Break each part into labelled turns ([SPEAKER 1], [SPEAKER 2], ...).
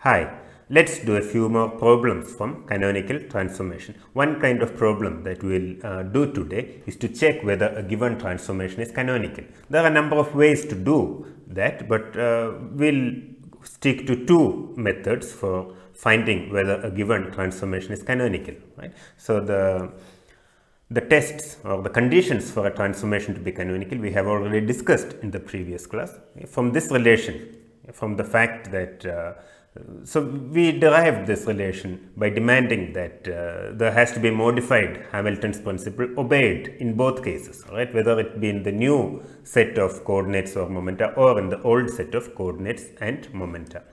[SPEAKER 1] Hi, let's do a few more problems from canonical transformation. One kind of problem that we'll do today is to check whether a given transformation is canonical. There are a number of ways to do that, but we'll stick to two methods for finding whether a given transformation is canonical. Right? So the tests or the conditions for a transformation to be canonical we have already discussed in the previous class. From this relation, from the fact that so we derived this relation by demanding that there has to be modified Hamilton's principle obeyed in both cases, right? Whether it be in the new set of coordinates or momenta or in the old set of coordinates and momenta.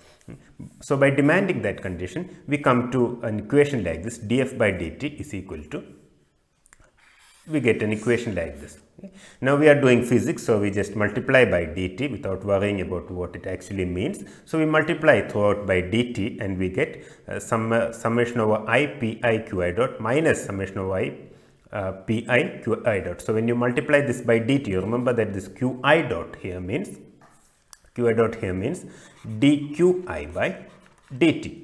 [SPEAKER 1] So by demanding that condition, we come to an equation like this: df by dt is equal to, we get an equation like this. Okay. Now we are doing physics, so we just multiply by dt without worrying about what it actually means. So we multiply throughout by dt and we get summation over I pi qi dot minus summation over I pi qi dot. So when you multiply this by dt, you remember that this qi dot here means dqi by dt.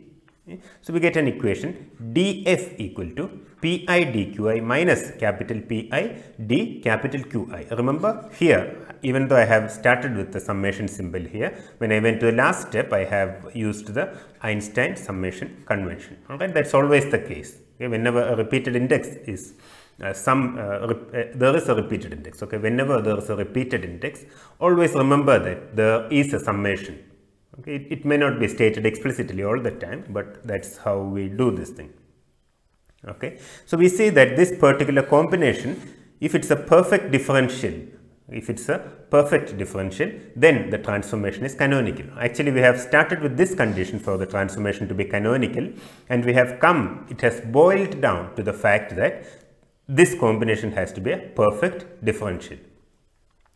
[SPEAKER 1] So we get an equation df equal to pi dqi minus capital Pi d capital Qi. Remember here, even though I have started with the summation symbol here, when I went to the last step, I have used the Einstein summation convention. Alright, that's always the case. Okay, whenever a repeated index is there is a repeated index. Okay, whenever there is a repeated index, always remember that there is a summation. Okay, it may not be stated explicitly all the time, but that's how we do this thing. Okay, so we see that this particular combination, if it's a perfect differential, then the transformation is canonical. Actually, we have started with this condition for the transformation to be canonical, and we have come, it has boiled down to the fact that this combination has to be a perfect differential.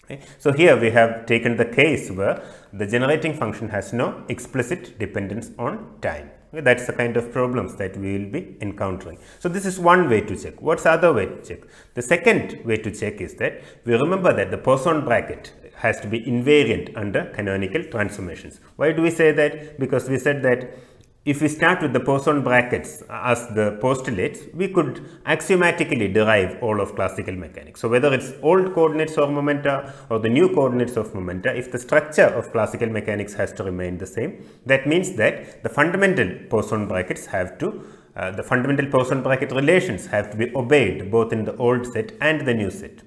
[SPEAKER 1] Okay. So here we have taken the case where the generating function has no explicit dependence on time. Okay. That's the kind of problems that we will be encountering. So this is one way to check. What's the other way to check? The second way to check is that we remember that the Poisson bracket has to be invariant under canonical transformations. Why do we say that? Because we said that if we start with the Poisson brackets as the postulates, we could axiomatically derive all of classical mechanics. So whether it's old coordinates of momenta or the new coordinates of momenta, if the structure of classical mechanics has to remain the same, that means that the fundamental Poisson brackets have to, the fundamental Poisson bracket relations have to be obeyed both in the old set and the new set.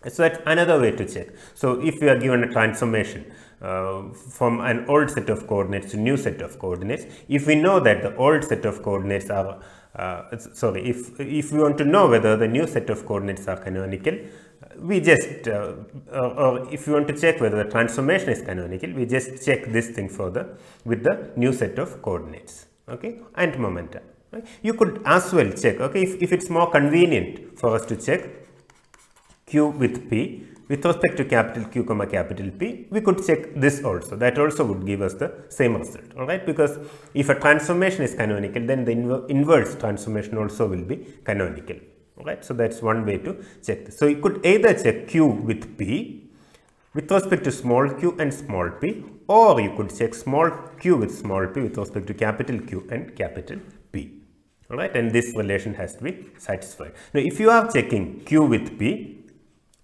[SPEAKER 1] So that's another way to check. So if we are given a transformation from an old set of coordinates to new set of coordinates, if we know that the old set of coordinates are if we want to know whether the new set of coordinates are canonical, we just or if we want to check whether the transformation is canonical, we just check this thing with the new set of coordinates, okay, and momenta. Right? You could as well check, okay, if it's more convenient for us to check q with p with respect to capital Q comma capital P, we could check this also. That also would give us the same result. All right, because if a transformation is canonical, then the inverse transformation also will be canonical. All right, so that's one way to check this. So you could either check Q with P with respect to small q and small p, or you could check small q with small p with respect to capital Q and capital P. All right, and this relation has to be satisfied. Now, if you are checking Q with P,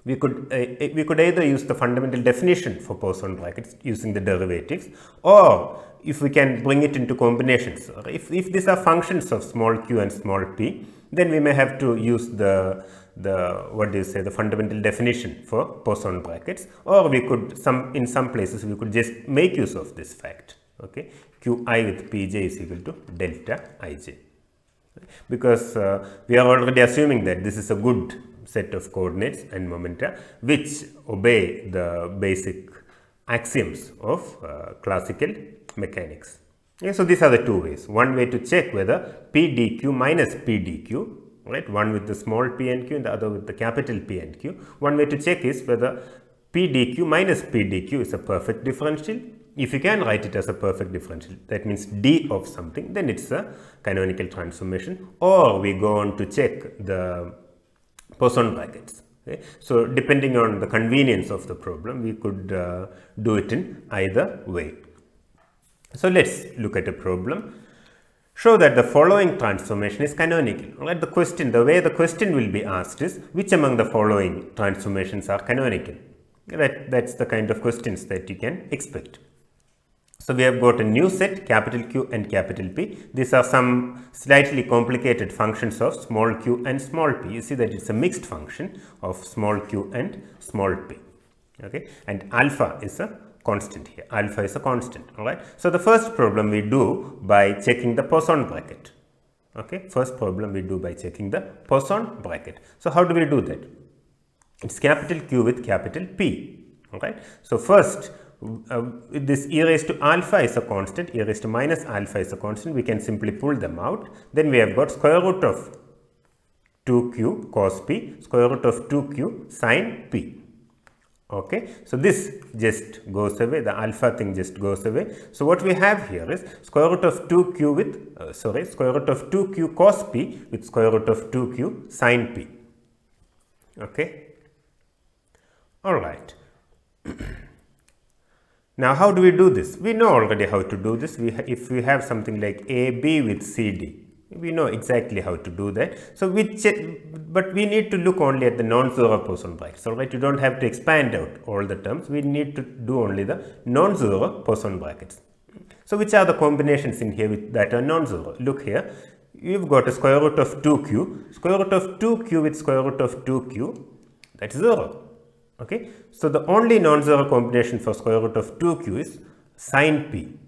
[SPEAKER 1] we could either use the fundamental definition for Poisson brackets using the derivatives, or if we can bring it into combinations. If these are functions of small q and small p, then we may have to use the fundamental definition for Poisson brackets, or we could in some places we could just make use of this fact. Okay, qi with pj is equal to delta ij, because we are already assuming that this is a good set of coordinates and momenta which obey the basic axioms of classical mechanics. Okay, so these are the two ways. One way to check whether p dq minus p dq, right, one with the small p and q and the other with the capital P and q. One way to check is whether p dq minus p dq is a perfect differential. If you can write it as a perfect differential, that means d of something, then it's a canonical transformation. Or we go on to check the Poisson brackets. Okay. So depending on the convenience of the problem, we could do it in either way. So let's look at a problem. Show that the following transformation is canonical. Right? The way the question will be asked is, which among the following transformations are canonical? That's the kind of questions that you can expect. So we have got a new set, capital Q and capital P. These are some slightly complicated functions of small q and small p. You see that it's a mixed function of small q and small p. Okay, and alpha is a constant here. Alpha is a constant. All right. So the first problem we do by checking the Poisson bracket. Okay, first problem we do by checking the Poisson bracket. So how do we do that? It's capital Q with capital P. All right. So first, this e raised to alpha is a constant, e raised to minus alpha is a constant. We can simply pull them out. Then we have got square root of 2q cos p, square root of 2q sin p. Okay, so this just goes away, the alpha thing just goes away. So what we have here is square root of 2q with, square root of 2q cos p with square root of 2q sin p. Okay, all right. Now, how do we do this? We know already how to do this. If we have something like AB with CD, we know exactly how to do that. So, but we need to look only at the non-zero Poisson brackets. All right, you don't have to expand out all the terms. We need to do only the non-zero Poisson brackets. So, which are the combinations in here that are non-zero? Look here, you've got a square root of 2q, square root of 2q with square root of 2q, that's 0. Okay, so the only non-zero combination for square root of 2q is sin p,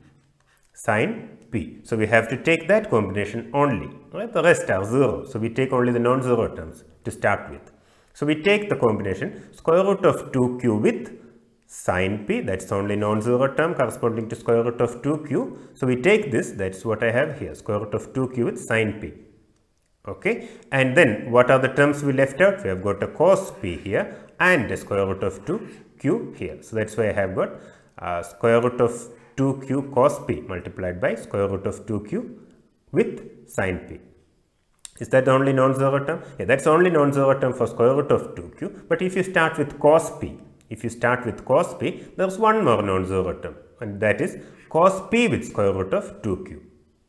[SPEAKER 1] sin p. So we have to take that combination only, right? The rest are 0. So we take only the non-zero terms to start with. So we take the combination square root of 2q with sin p, that's the only non-zero term corresponding to square root of 2q. So we take this, that's what I have here, square root of 2q with sin p. Okay, and then what are the terms we left out? We have got a cos p here and a square root of 2q here. So that's why I have got square root of 2q cos p multiplied by square root of 2q with sin p. Is that the only non-zero term? Yeah, that's the only non-zero term for square root of 2q. But if you start with cos p, there's one more non-zero term, and that is cos p with square root of 2q.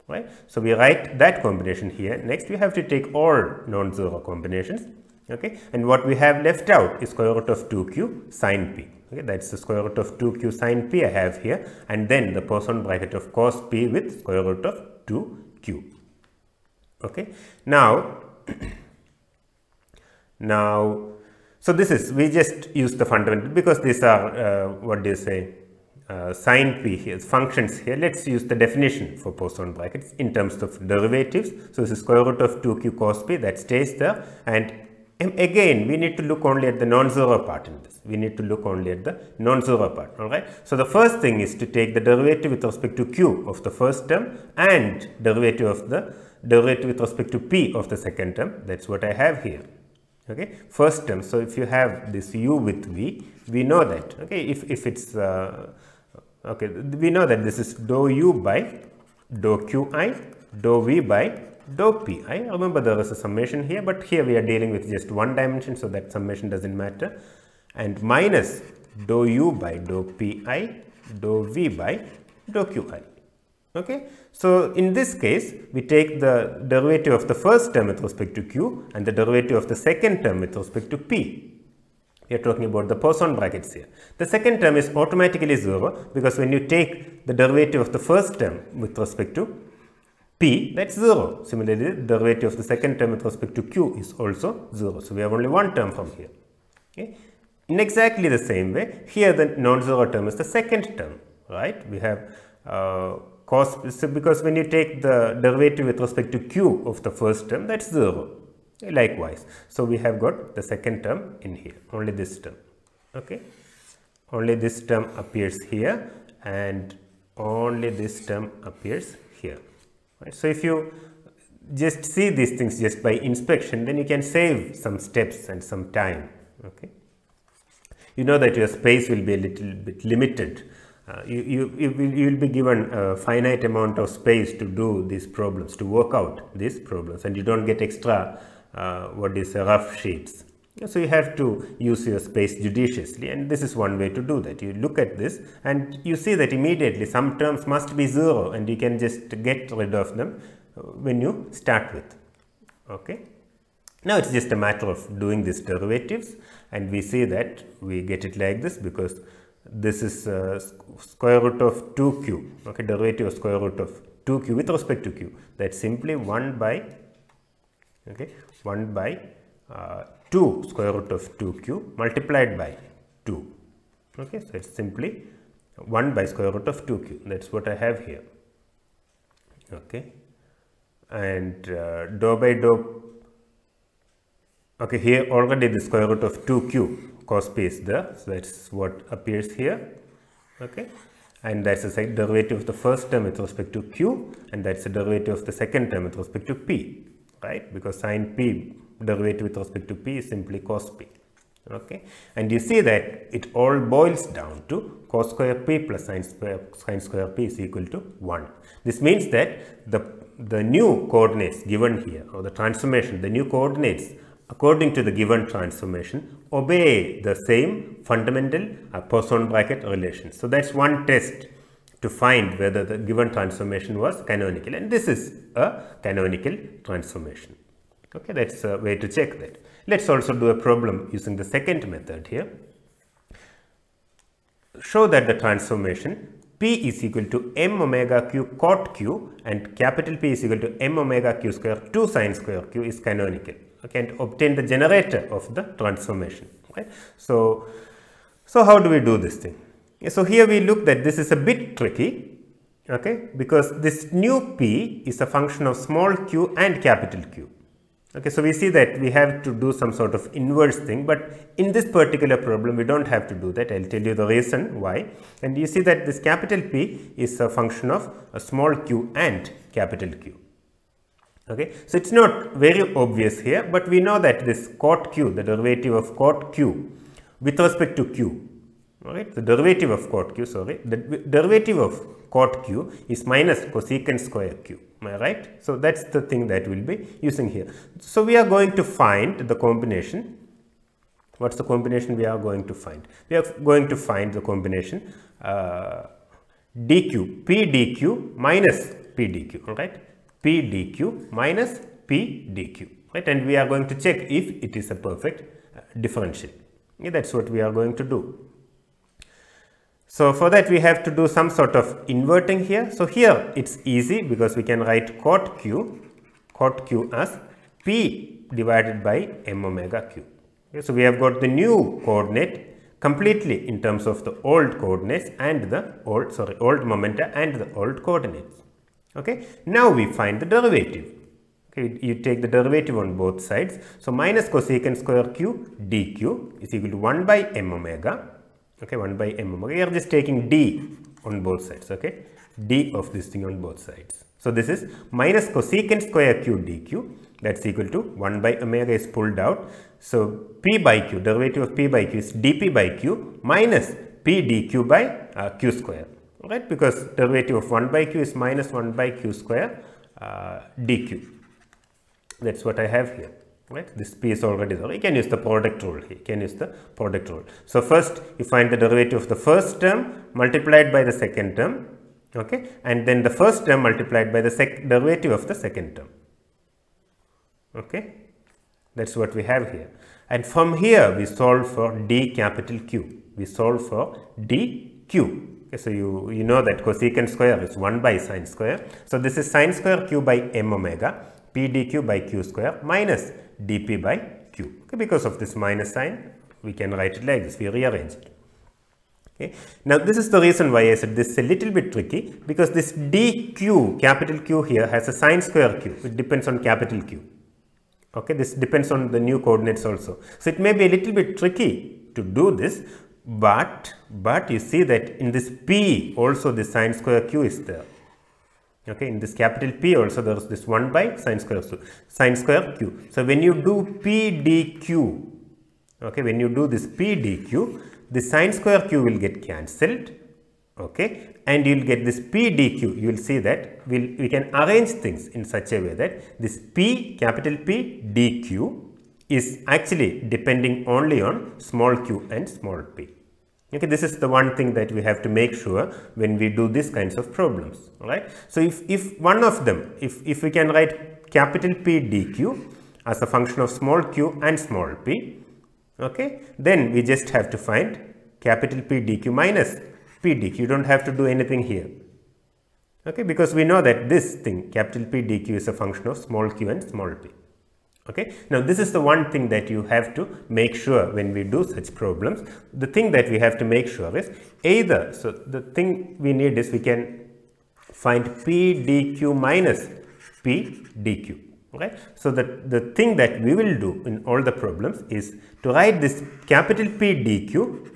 [SPEAKER 1] Right? So we write that combination here. Next, we have to take all non-zero combinations. Okay, and what we have left out is square root of 2q sin p. Okay, that's the square root of 2q sin p I have here, and then the Poisson bracket of cos p with square root of 2q. Okay, now so this is, we just use the fundamental because these are sin p here, functions here. Let's use the definition for Poisson brackets in terms of derivatives. So this is square root of 2q cos p, that stays there, and again we need to look only at the non-zero part in this. We need to look only at the non-zero part. All right. So the first thing is to take the derivative with respect to q of the first term and derivative with respect to p of the second term. That's what I have here. Okay, first term. So if you have this u with v, we know that. Okay, if it's okay, we know that this is dou u by dou qi, dou v by dou pi. Remember there is a summation here, but here we are dealing with just one dimension, so that summation doesn't matter. And minus dou u by dou pi, dou v by dou qi. Okay, so in this case we take the derivative of the first term with respect to q and the derivative of the second term with respect to p. We are talking about the Poisson brackets here. The second term is automatically 0 because when you take the derivative of the first term with respect to p, that's 0. Similarly, the derivative of the second term with respect to q is also 0. So we have only one term from here. Okay. In exactly the same way, here the non-zero term is the second term, right? We have cos, so because when you take the derivative with respect to q of the first term, that's 0. Likewise, so we have got the second term in here, only this term. Okay, only this term appears here and only this term appears here. Right? So if you just see these things just by inspection, then you can save some steps and some time. Okay, you know that your space will be a little bit limited. You will be given a finite amount of space to do these problems, to work out these problems, and you don't get extra rough sheets. So you have to use your space judiciously, and this is one way to do that. You look at this and you see that immediately some terms must be 0, and you can just get rid of them when you start with. Okay. Now it's just a matter of doing these derivatives, and we see that we get it like this because this is square root of 2q. Okay, derivative of square root of 2q with respect to q. That's simply 1 by 2 square root of 2q multiplied by 2. Okay, so it's simply 1 by square root of 2q. That's what I have here. Okay, and dou by dou. Okay, here already the square root of 2q cos p is there, so that's what appears here. Okay, and that's the derivative of the first term with respect to q, and that's the derivative of the second term with respect to p, right? Because sin p derivative with respect to p is simply cos p. Okay, and you see that it all boils down to cos square p plus sin square p is equal to 1. This means that the new coordinates given here, or the transformation, the new coordinates according to the given transformation obey the same fundamental Poisson bracket relation. So that's one test to find whether the given transformation was canonical, and this is a canonical transformation. Okay, that's a way to check that. Let's also do a problem using the second method here. Show that the transformation P is equal to m omega q cot q and capital P is equal to m omega q square 2 sin square q is canonical. Okay, and obtain the generator of the transformation. Right? So how do we do this thing? So here we look that this is a bit tricky. Okay, because this new P is a function of small q and capital Q. Okay, so we see that we have to do some sort of inverse thing, but in this particular problem we don't have to do that. I'll tell you the reason why. And you see that this capital P is a function of a small q and capital Q. Okay, so it's not very obvious here, but we know that this cot q, the derivative of cot q with respect to q, right? The derivative of cot q, the derivative of cot q is minus cosecant square q. Am I right? So that's the thing that we'll be using here. So we are going to find the combination. What's the combination we are going to find? We are going to find the combination dq, p dq minus p dq, right? P dq minus p dq, right? And we are going to check if it is a perfect differential. Yeah, that's what we are going to do. So for that we have to do some sort of inverting here. So here it's easy because we can write cot q as p divided by m omega q. Okay, so we have got the new coordinate completely in terms of the old coordinates and the old momenta and the old coordinates. Okay, now we find the derivative. Okay, you take the derivative on both sides. So minus cosecant square q dq is equal to 1 by m omega. Okay, 1 by m omega. We are just taking d on both sides. Okay, d of this thing on both sides. So this is minus cosecant square q dq. That's equal to 1 by omega is pulled out. So p by q, derivative of p by q is dp by q minus p dq by q square. Right, because derivative of 1 by q is minus 1 by q square dq. That's what I have here. Right, this p is already there. You can use the product rule here. You can use the product rule. So first you find the derivative of the first term multiplied by the second term. Okay, and then the first term multiplied by the derivative of the second term. Okay, that's what we have here. And from here we solve for d capital Q. We solve for dq. Okay, so you know that cosecant square is 1 by sin square. So this is sin square q by m omega p dq by q square minus dp by q. Okay, because of this minus sign we can write it like this. We rearrange it. Okay. Now this is the reason why I said this is a little bit tricky, because this dq, capital Q here, has a sin square q. It depends on capital Q. Okay, this depends on the new coordinates also. So it may be a little bit tricky to do this, but you see that in this p also the sin square q is there. Okay, in this capital P also there is this 1 by sin square q. So when you do p dq, okay, when you do this p dq, the sin square q will get cancelled. Okay, and you will get this p dq. You will see that we can arrange things in such a way that this p, capital P dq, is actually depending only on small q and small p. Okay, this is the one thing that we have to make sure when we do these kinds of problems. All right. So if one of them, if we can write capital P dq as a function of small q and small p, okay, then we just have to find capital P dq minus P dq. You don't have to do anything here. Okay, because we know that this thing capital P dq is a function of small q and small p. Okay. Now, this is the one thing that you have to make sure when we do such problems. The thing that we have to make sure is either, so the thing we need is we can find P dq minus P dq. Right. So, the thing that we will do in all the problems is to write this capital P dq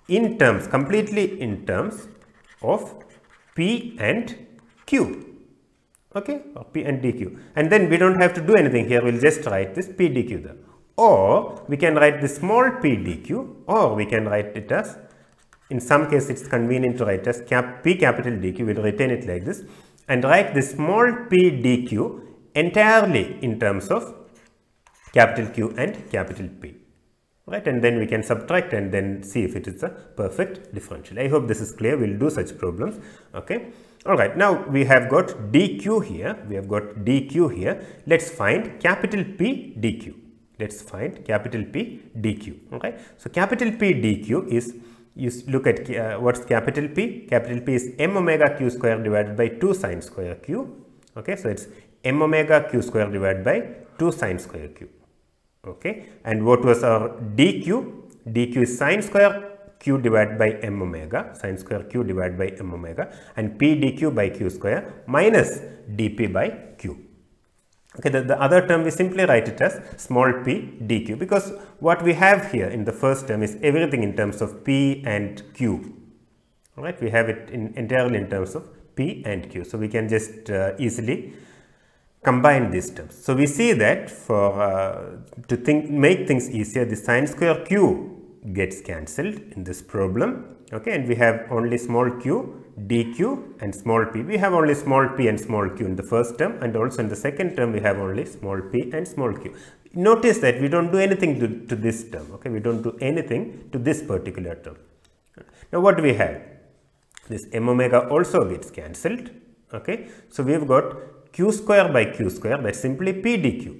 [SPEAKER 1] in terms, completely in terms of P and Q. Okay, or P and dq, and then we don't have to do anything here. We'll just write this P dq there, or we can write the small p dq, or we can write it as, in some case it's convenient to write as P capital dq. We'll retain it like this and write the small p dq entirely in terms of capital Q and capital P. Right, and then we can subtract and then see if it is a perfect differential. I hope this is clear. We'll do such problems. Okay. All right. Now we have got dq here. We have got dq here. Let's find capital P dq. Let's find capital P dq. Okay. So capital P dq is, you look at what's capital P. Capital P is m omega q square divided by 2 sine square q. Okay. So it's m omega q square divided by 2 sine square q. Okay, and what was our dq? dq is sine square q divided by m omega, sine square q divided by m omega, and p dq by q square minus dp by q. Okay, the other term we simply write it as small p dq, because what we have here in the first term is everything in terms of p and q. All right, we have it entirely in terms of p and q, so we can just easily combine these terms. So we see that for make things easier, the sine square q gets cancelled in this problem. Okay, and we have only small q dq and small p. We have only small p and small q in the first term, and also in the second term we have only small p and small q. Notice that we don't do anything to this term. Okay, we don't do anything to this particular term. Now what do we have? This m omega also gets cancelled. Okay, so we've got q square by q square, that's simply p dq.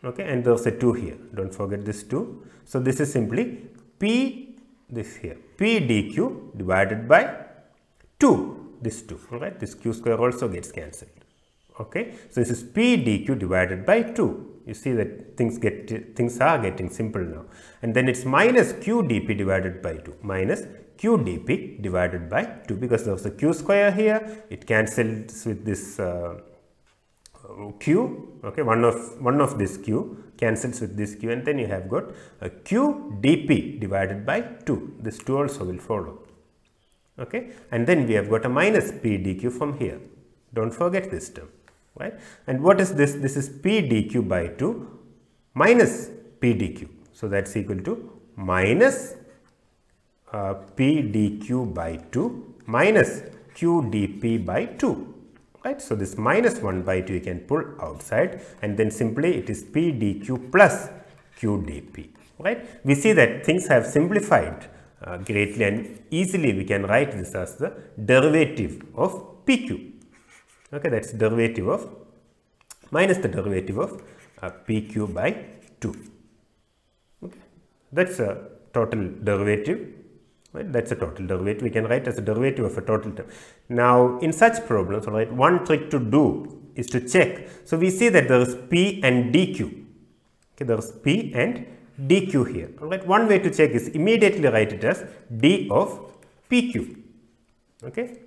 [SPEAKER 1] Okay, and there's a 2 here, don't forget this 2. So this is simply p, this here, p dq divided by 2, this 2. All right, this q square also gets cancelled. Okay, so this is p dq divided by 2. You see that things are getting simple now. And then it's minus q dp divided by 2, minus q dp divided by 2, because there's a q square here, it cancels with this q. Okay, one of this q cancels with this q, and then you have got a q dp divided by 2. This 2 also will follow. Okay, and then we have got a minus p dq from here. Don't forget this term, right? And what is this? This is p dq by 2 minus p dq. So that's equal to minus p dq by 2 minus q dp by 2. Right. So this minus 1 by 2 you can pull outside, and then simply it is p dq plus q dp. Right. We see that things have simplified greatly, and easily we can write this as the derivative of pq. Okay, that's derivative of minus the derivative of pq by 2. Okay, that's a total derivative. Right, that's a total derivative. We can write as a derivative of a total term. Now, in such problems, all right, one trick to do is to check. So we see that there is p and dq. Okay, there is p and dq here. All right, one way to check is immediately write it as d of pq. Okay,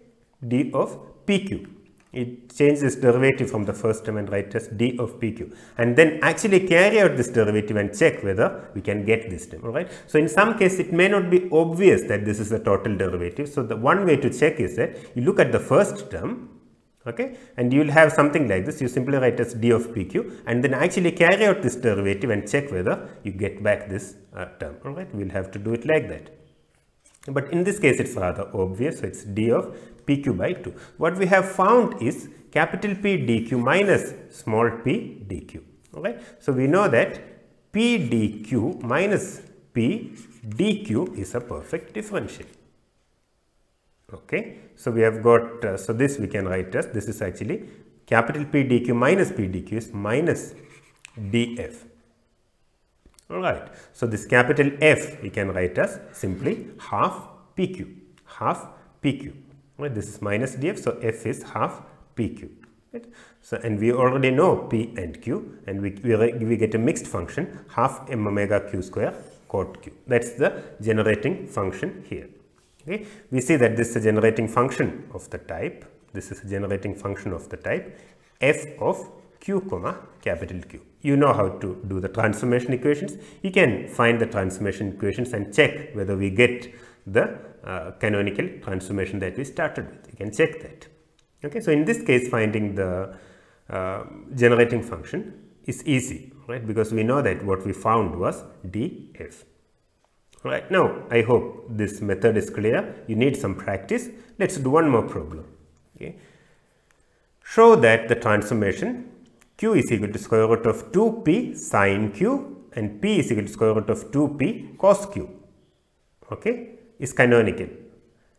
[SPEAKER 1] d of pq. It changes derivative from the first term and write as d of pq, and then actually carry out this derivative and check whether we can get this term. All right. So in some case it may not be obvious that this is a total derivative. So the one way to check is that you look at the first term, okay, and you will have something like this. You simply write as d of pq, and then actually carry out this derivative and check whether you get back this term. All right. We will have to do it like that. But in this case it's rather obvious. So it's d of pq by 2. What we have found is capital P dq minus small p dq. Okay. So we know that P dq minus P dq is a perfect differential. Okay, so we have got, so this we can write as, this is actually capital P dq minus P dq is minus df. Alright, so this capital F we can write as simply half pq, half pq. Right, this is minus df, so F is half pq. Right. So, and we already know P and Q, and we get a mixed function half m omega q square cot q. That's the generating function here. Okay. We see that this is a generating function of the type, f of q comma capital Q. You know how to do the transformation equations. You can find the transformation equations and check whether we get the canonical transformation that we started with. You can check that. Okay, so in this case, finding the generating function is easy, right? Because we know that what we found was df. Right, now I hope this method is clear. You need some practice. Let's do one more problem. Okay, show that the transformation q is equal to square root of 2p sin q and p is equal to square root of 2p cos q. Okay, is canonical.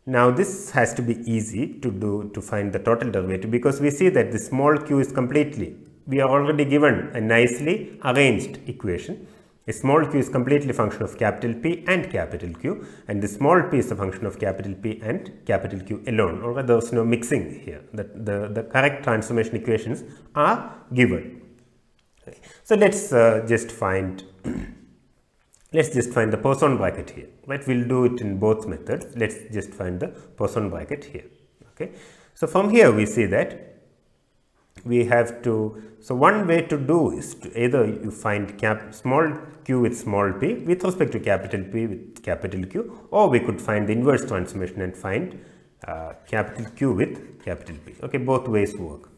[SPEAKER 1] Now this has to be easy to do, to find the total derivative, because we see that the small q is completely, we are already given a nicely arranged equation. A small q is completely function of capital P and capital Q, and the small p is a function of capital P and capital Q alone, or there is no mixing here. The correct transformation equations are given. Okay. So let's just find the Poisson bracket here. Right, we'll do it in both methods. Let's just find the Poisson bracket here. Okay, so from here we see that we have to, so one way to do is to either you find small q with small p with respect to capital P with capital Q, or we could find the inverse transformation and find capital Q with capital P. Okay, both ways work.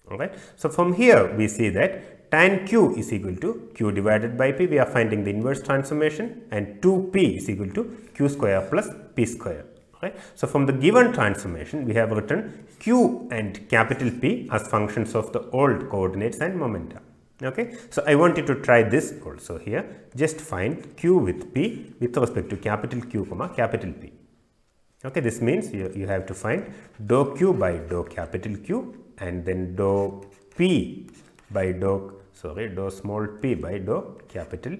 [SPEAKER 1] Alright, so from here we see that tan q is equal to q divided by p. We are finding the inverse transformation, and 2p is equal to q square plus p square. Right. So from the given transformation, we have written q and capital P as functions of the old coordinates and momenta. Okay. So I want you to try this also here. Just find q with p with respect to capital Q comma capital P. Okay. This means you have to find dou q by dou capital Q, and then dou p by dou small p by dou capital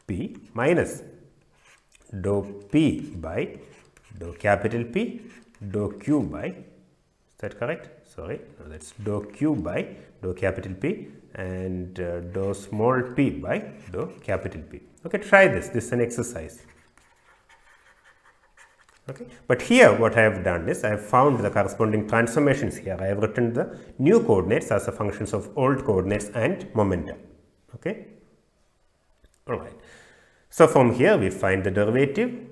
[SPEAKER 1] P minus dou p by dou capital P, dou q by, is that correct? Sorry, no, that's dou q by dou capital P, and dou small p by dou capital P. Okay, try this. This is an exercise. Okay, but here what I have done is I have found the corresponding transformations here. I have written the new coordinates as a functions of old coordinates and momenta. Okay, all right. So from here we find the derivative.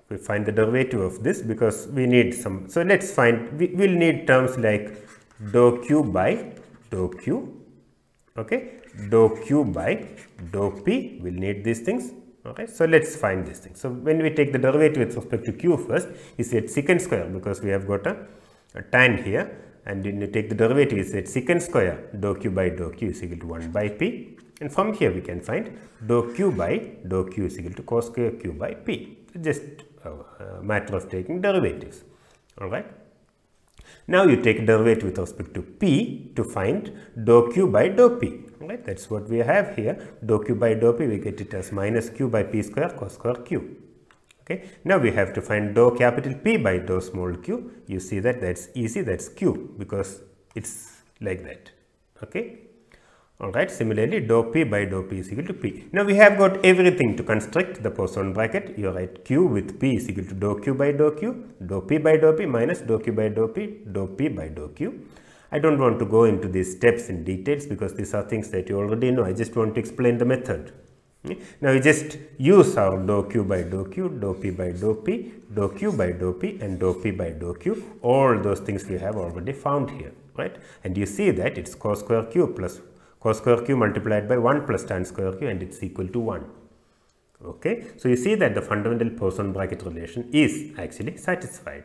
[SPEAKER 1] We find the derivative of this because we need some. So let's find, we will need terms like dou q by dou q. Okay, dou q by dou p. We'll need these things. Okay, so let's find these things. So when we take the derivative with respect to q first, is at secant square, because we have got a tan here, and when you take the derivative, is at secant square dou q by dou q is equal to 1 by p, and from here we can find dou q by dou q is equal to cos square q by p. Just a matter of taking derivatives. All right. Now you take derivative with respect to p to find dou q by dou p. All right. That's what we have here. Dou q by dou p, we get it as minus q by p square cos square q. Okay. Now we have to find dou capital P by dou small q. You see that that's easy. That's q, because it's like that. Okay. Alright, similarly dou p by dou p is equal to p. Now we have got everything to construct the Poisson bracket. You write q with p is equal to dou q by dou q, dou p by dou p minus dou q by dou p by dou q. I don't want to go into these steps in details because these are things that you already know. I just want to explain the method. Now we just use our dou q by dou q, dou p by dou p, dou q by dou p, and dou p by dou q. All those things we have already found here, right? And you see that it's cos square q plus cos square q multiplied by 1 plus tan square q, and it's equal to 1. Okay, so you see that the fundamental Poisson bracket relation is actually satisfied.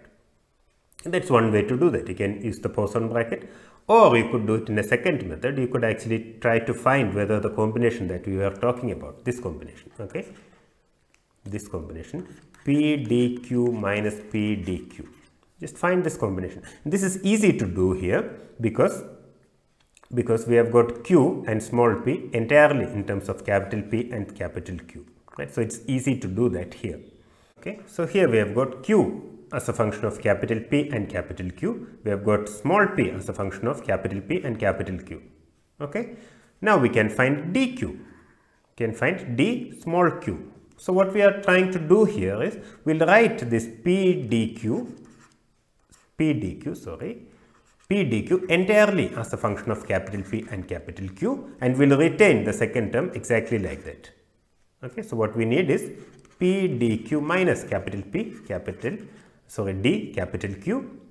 [SPEAKER 1] And that's one way to do that. You can use the Poisson bracket, Or you could do it in a second method. You could actually try to find whether the combination that we were talking about, this combination, okay, this combination P dq minus P dq, just find this combination. This is easy to do here because we have got q and small p entirely in terms of capital P and capital Q, right? So it's easy to do that here. Okay, so here we have got q as a function of capital P and capital Q. We have got small p as a function of capital P and capital Q. Okay, now we can find dq, can find d small q. So what we are trying to do here is we'll write this P dq entirely as a function of capital P and capital Q, and we'll retain the second term exactly like that. Okay, so what we need is P dq minus capital P d capital Q.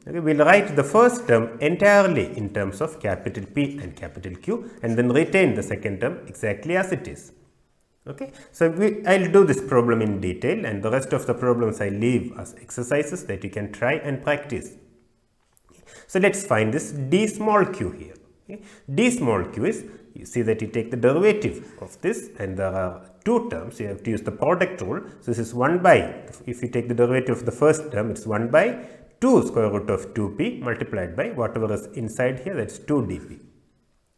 [SPEAKER 1] Okay, we'll write the first term entirely in terms of capital P and capital Q, and then retain the second term exactly as it is. Okay, so I'll do this problem in detail, and the rest of the problems I leave as exercises that you can try and practice. So let's find this d small q here. Okay. D small q is, you see that you take the derivative of this, and there are two terms, you have to use the product rule. So this is 1 by, if you take the derivative of the first term, it's 1 by 2 square root of 2p multiplied by whatever is inside here, that's 2 dp.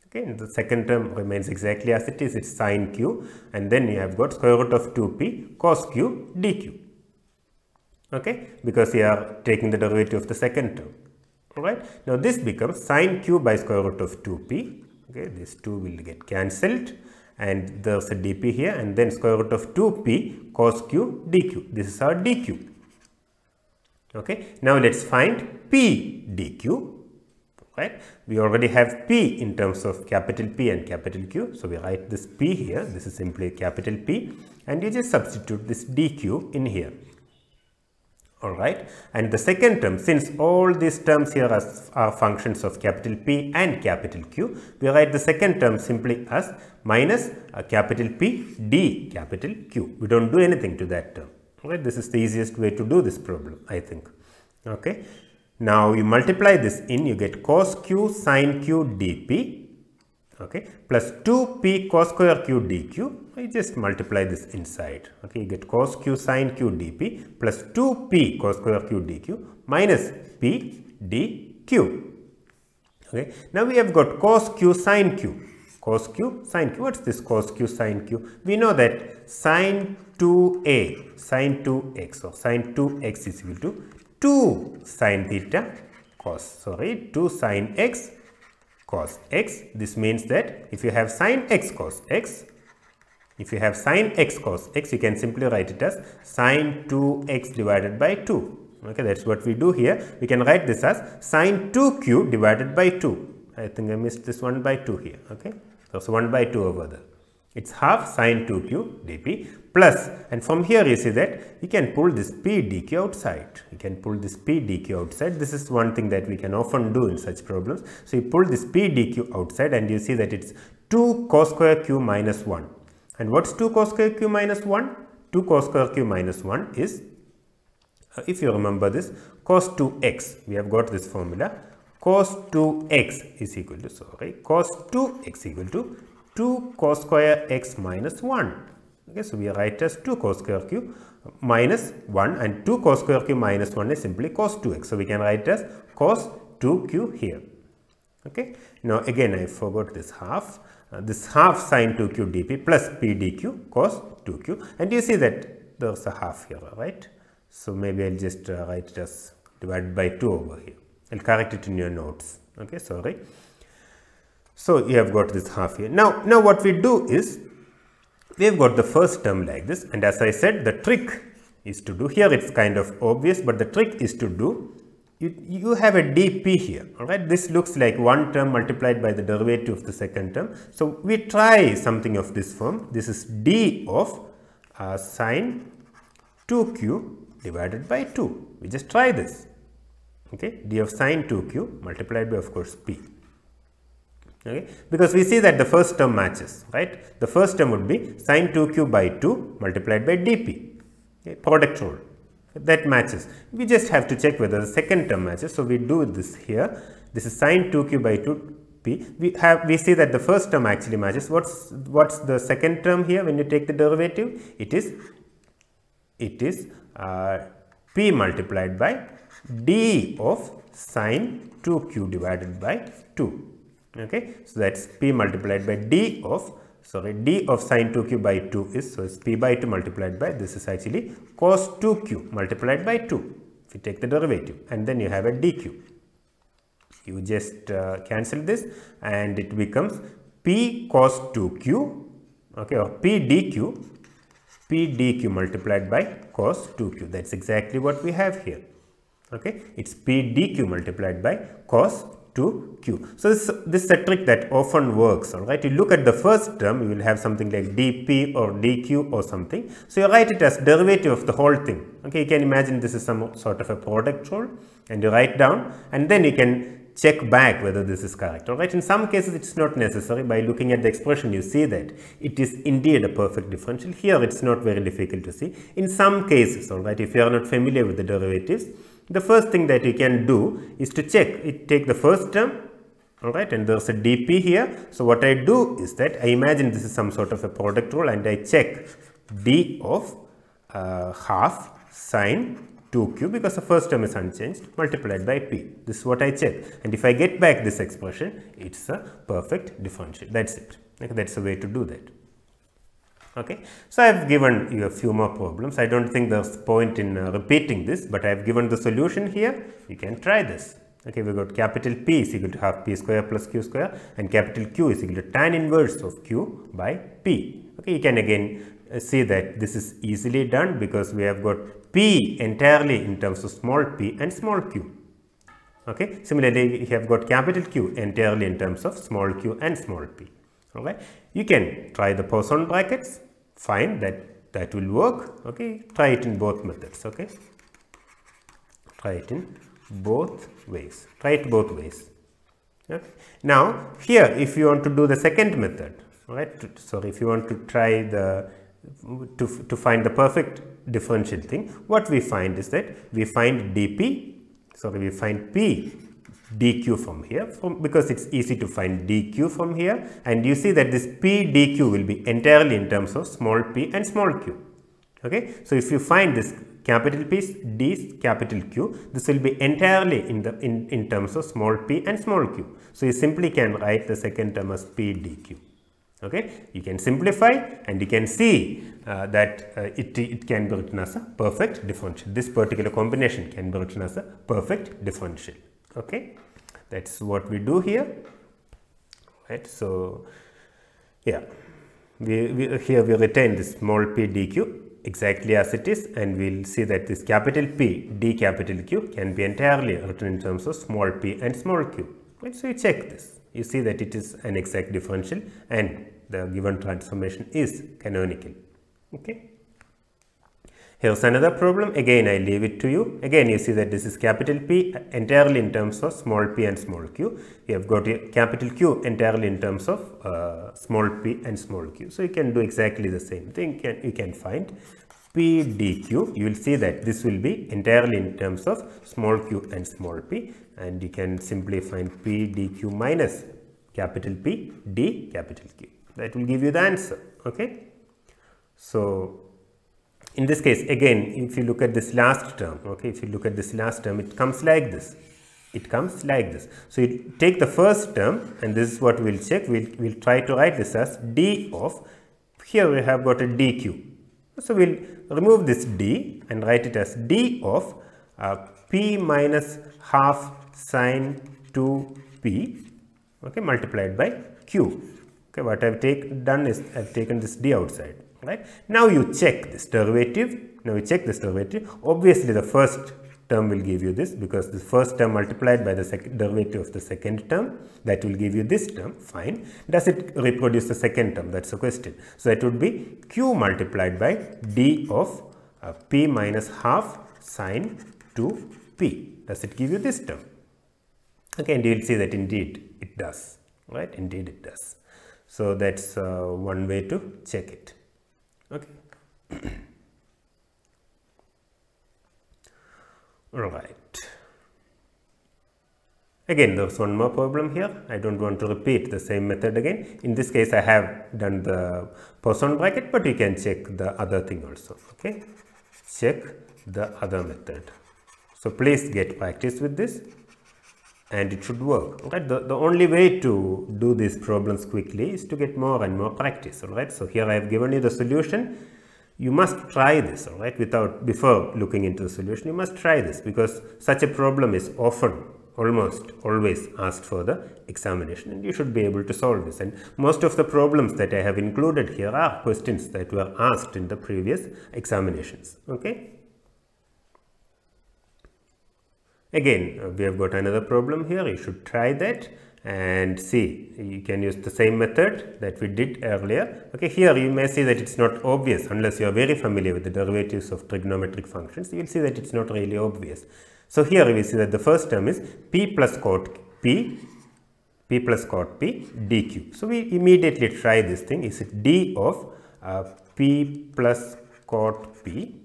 [SPEAKER 1] Okay, and the second term remains exactly as it is, it's sine q, and then you have got square root of 2p cos q dq. Okay, because you are taking the derivative of the second term. Alright, now this becomes sine q by square root of 2p. Okay, this 2 will get cancelled, and there's a dp here, and then square root of 2p cos q dq. This is our dq. Okay, now let's find p dq. Right, we already have p in terms of capital P and capital Q, so we write this p here. This is simply capital P, and you just substitute this dq in here. Alright, and the second term, since all these terms here are functions of capital P and capital Q, we write the second term simply as minus capital P d capital Q. We don't do anything to that term. Alright, this is the easiest way to do this problem, I think. Okay, now you multiply this in, you get cos q sin q dp, okay, plus 2p cos square q dq. I just multiply this inside. Okay, you get cos q sin q dp plus 2p cos square q dq minus p dq. Okay, now we have got cos q sin q. Cos q sin q. What's this cos q sin q? We know that sin 2a, sin 2x, or sin 2x is equal to 2 sin theta cos, 2 sin x cos x. This means that if you have sin x cos x, you can simply write it as sin 2x divided by 2. Okay, that's what we do here. We can write this as sin 2q divided by 2. I think I missed this 1 by 2 here. Okay, so 1 by 2 over there. It's half sin 2q dp plus, and from here you see that you can pull this p dq outside. This is one thing that we can often do in such problems. So you pull this p dq outside, and you see that it's 2 cos square q minus 1. And what's 2 cos square q minus 1? 2 cos square q minus 1 is, if you remember this, cos 2x. We have got this formula. Cos 2x is equal to, cos 2x equal to 2 cos square x minus 1. Okay, so we write as 2 cos square q minus 1, and 2 cos square q minus 1 is simply cos 2x. So we can write as cos 2q here. Okay, now again I forgot this half. This half sin 2q dp plus p dq cos 2q, and you see that there's a half here, right? So maybe I'll just write it as divided by 2 over here. I'll correct it in your notes. Okay, sorry. So you have got this half here. Now what we do is, we have got the first term like this, and as I said, the trick is to do, here it's kind of obvious, but the trick is to do, you have a dp here. Alright, this looks like one term multiplied by the derivative of the second term. So we try something of this form. This is d of sin 2q divided by 2. We just try this. Okay, d of sin 2q multiplied by, of course, p. Okay, because we see that the first term matches, right? The first term would be sin 2q by 2 multiplied by dp. Okay, product rule. that matches. We just have to check whether the second term matches. So we do this here. This is sine 2q by 2p. We see that the first term actually matches. What's the second term here when you take the derivative? It is p multiplied by d of sine 2q divided by 2. Okay, so that's p multiplied by d of sine 2q by 2 is, so it's p by 2 multiplied by, this is actually cos 2q multiplied by 2 if you take the derivative, and then you have a dq. You just cancel this and it becomes p cos 2q, okay, or p dq multiplied by cos 2q. That's exactly what we have here. Okay, it's p dq multiplied by cos 2q. So this is a trick that often works. All right, you look at the first term, you will have something like dp or dq or something. So you write it as derivative of the whole thing. Okay, you can imagine this is some sort of a product rule, and you write down, and then you can check back whether this is correct. All right, in some cases it's not necessary. By looking at the expression, you see that it is indeed a perfect differential. Here it's not very difficult to see. In some cases, all right, if you are not familiar with the derivatives, the first thing that you can do is to check. Take the first term, all right, and there's a dp here. So what I do is that I imagine this is some sort of a product rule, and I check d of half sine 2q, because the first term is unchanged, multiplied by p. This is what I check, and if I get back this expression, it's a perfect differential. That's it. Okay, that's the way to do that. Okay, so I have given you a few more problems. I don't think there's point in repeating this, but I have given the solution here. You can try this. Okay, we got capital P is equal to half p square plus q square, and capital Q is equal to tan inverse of q by p. Okay, you can again see that this is easily done because we have got p entirely in terms of small p and small q. Okay, similarly, you have got capital Q entirely in terms of small q and small p. Okay, you can try the Poisson brackets, fine, that will work. Okay, try it in both methods. Okay, try it in both ways. Try it both ways. Okay. Now here, if you want to do the second method, right? So if you want to try the to find the perfect differential thing, what we find is that we find dp. Sorry, we find p dq from here, because it's easy to find dq from here, and you see that this p dq will be entirely in terms of small p and small q. Okay, so if you find this capital P d capital Q, this will be entirely in terms of small p and small q. So you simply can write the second term as p dq. Okay, you can simplify and you can see that it can be written as a perfect differential. This particular combination can be written as a perfect differential. Okay, that's what we do here. Right, so yeah, here we retain this small p dq exactly as it is, and we'll see that this capital P d capital Q can be entirely written in terms of small p and small q. Right, so you check this, you see that it is an exact differential and the given transformation is canonical. Okay, here's another problem. Again, I leave it to you. Again, you see that this is capital P entirely in terms of small p and small q. You have got a capital Q entirely in terms of small p and small q. So you can do exactly the same thing. You can find p dq. You will see that this will be entirely in terms of small q and small p, and you can simply find p dq minus capital P d capital Q. That will give you the answer. Okay, so in this case, again, if you look at this last term, okay, if you look at this last term, it comes like this. It comes like this. So you take the first term, and this is what we'll check. We'll try to write this as d of, here we have got a dq. So we'll remove this d and write it as d of p minus half sine 2p, okay, multiplied by q. Okay, what I've done is I've taken this d outside. Right, now you check this derivative. Now you check this derivative. Obviously, the first term will give you this, because the first term multiplied by the derivative of the second term, that will give you this term. Fine. Does it reproduce the second term? That's the question. So that would be q multiplied by d of p minus half sine 2p. Does it give you this term? Okay, and you will see that indeed it does. Right, indeed it does. So that's one way to check it. Okay. Alright. Again, there's one more problem here. I don't want to repeat the same method again. In this case, I have done the Poisson bracket, but you can check the other thing also. Okay, check the other method. So please get practice with this, and it should work. Right? The only way to do these problems quickly is to get more and more practice. All right. So here I have given you the solution. You must try this. All right. Before looking into the solution, you must try this, because such a problem is often, almost always asked for the examination, and you should be able to solve this. And most of the problems that I have included here are questions that were asked in the previous examinations. Okay. Again, we have got another problem here. You should try that and see. You can use the same method that we did earlier. Okay, here you may see that it's not obvious unless you are very familiar with the derivatives of trigonometric functions. You will see that it's not really obvious. So here we see that the first term is p plus cot p plus cot p dq. So we immediately try this thing. Is it d of p plus cot p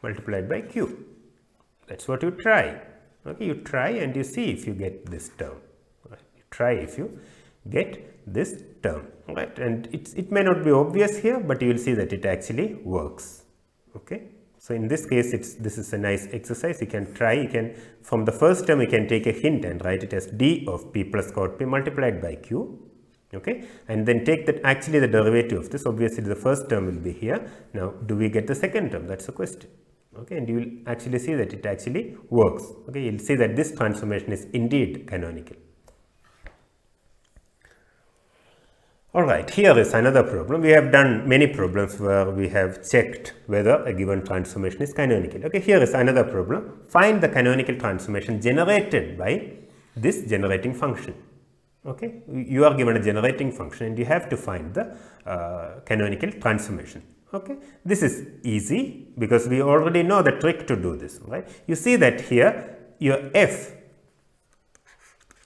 [SPEAKER 1] multiplied by q? That's what you try. Okay, you try and you see if you get this term. Right? You try if you get this term. Right? And it may not be obvious here, but you will see that it actually works. Okay. So in this case, this is a nice exercise. You can try. You can, from the first term, you can take a hint and write it as d of p plus cot p multiplied by q. Okay, and then take that actually the derivative of this. Obviously, the first term will be here. Now, do we get the second term? That's the question. Okay, and you will actually see that it actually works. Okay, you'll see that this transformation is indeed canonical. Alright, here is another problem. We have done many problems where we have checked whether a given transformation is canonical. Okay, here is another problem. Find the canonical transformation generated by this generating function. Okay, you are given a generating function and you have to find the canonical transformation. Okay, this is easy because we already know the trick to do this, right? You see that here your f,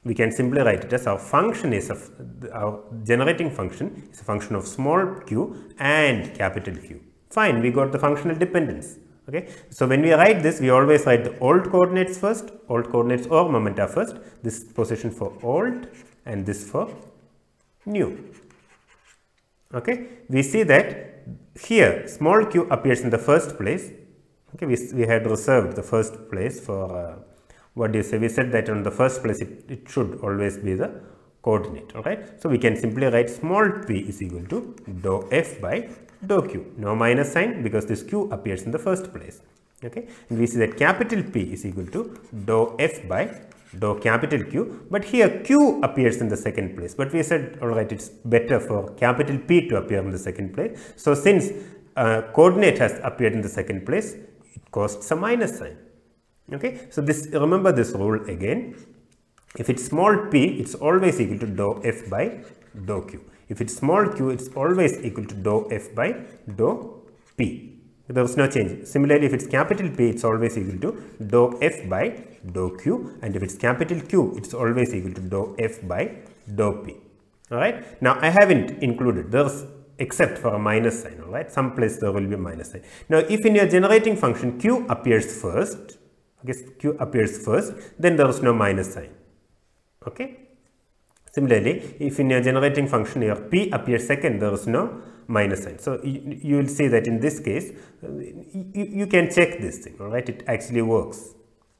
[SPEAKER 1] we can simply write it as our function is our generating function is a function of small q and capital Q. Fine, we got the functional dependence. Okay, so when we write this, we always write the old coordinates first, old coordinates or momenta first. This position for old and this for new. Okay, we see that here small q appears in the first place. Okay, we had reserved the first place for what do you say? We said that on the first place it should always be the coordinate. All right, so we can simply write small p is equal to dou f by dou q. No minus sign because this q appears in the first place. Okay, and we see that capital P is equal to dou f by dou capital Q, but here Q appears in the second place, but we said alright, it's better for capital P to appear in the second place. So since coordinate has appeared in the second place, it costs a minus sign. Okay, so this, remember this rule again. If it's small p, it's always equal to dou f by dou q. If it's small q, it's always equal to dou f by dou p. There is no change. Similarly, if it's capital P, it's always equal to dou f by dou q, and if it's capital Q, it's always equal to dou f by dou p. All right. Now I haven't included there's except for a minus sign. All right. Some place there will be a minus sign. Now, if in your generating function q appears first, okay, q appears first, then there is no minus sign. Okay. Similarly, if in your generating function your p appears second, there is no minus sign. So you will see that in this case, you can check this thing. All right, it actually works.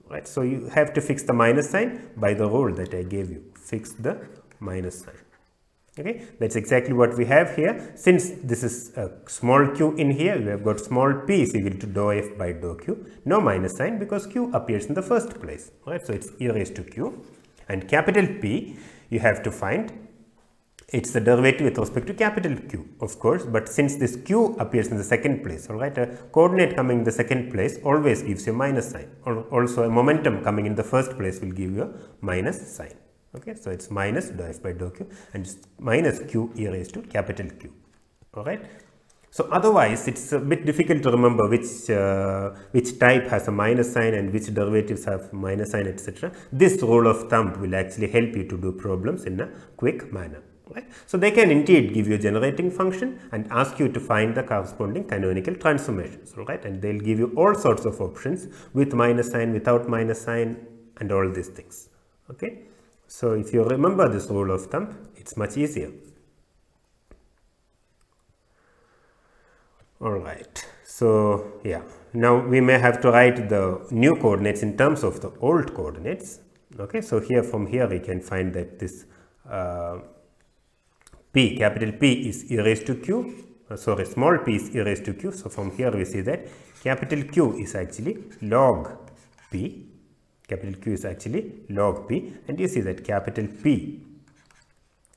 [SPEAKER 1] Right, so you have to fix the minus sign by the rule that I gave you. Fix the minus sign. Okay, that's exactly what we have here. Since this is a small q in here, we have got small p is equal to dou f by dou q. No minus sign because q appears in the first place. Right, so it's e raised to q, and capital P you have to find. It's the derivative with respect to capital Q, of course, but since this Q appears in the second place, all right, a coordinate coming in the second place always gives you a minus sign, or also a momentum coming in the first place will give you a minus sign. Okay, so it's minus dou f by dou q and it's minus q e raised to capital Q. All right. So otherwise, it's a bit difficult to remember which type has a minus sign and which derivatives have minus sign, etc. This rule of thumb will actually help you to do problems in a quick manner. Right? So they can indeed give you a generating function and ask you to find the corresponding canonical transformations, right? And they'll give you all sorts of options with minus sign, without minus sign, and all these things. Okay, so if you remember this rule of thumb, it's much easier. All right, so yeah, now we may have to write the new coordinates in terms of the old coordinates. Okay, so here from here we can find that this P, capital P is e raised to q, small p is e raised to q. So from here we see that capital Q is actually log p, capital Q is actually log p, and you see that capital P,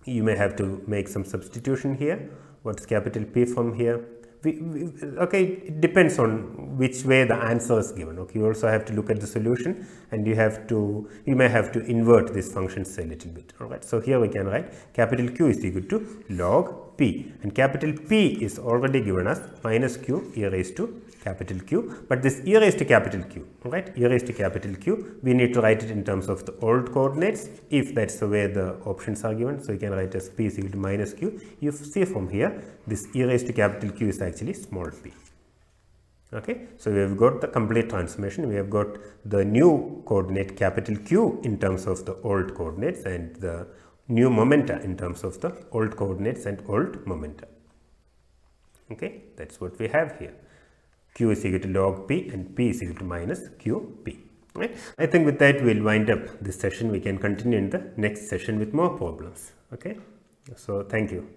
[SPEAKER 1] you may have to make some substitution here. What's capital P from here? Okay, it depends on which way the answer is given. Okay, you also have to look at the solution, and you may have to invert these functions a little bit. All right, so here we can write capital Q is equal to log p, and capital P is already given as minus q e raised to capital Q, but this e raised to capital Q, right, e raised to capital Q, we need to write it in terms of the old coordinates if that's the way the options are given. So you can write as p is equal to minus q. You see from here this e raised to capital Q is actually small p. Okay, so we have got the complete transformation. We have got the new coordinate capital Q in terms of the old coordinates, and the new momenta in terms of the old coordinates and old momenta. Okay, that's what we have here. Q is equal to log p and p is equal to minus qp. Right? I think with that we'll wind up this session. We can continue in the next session with more problems. Okay, so thank you.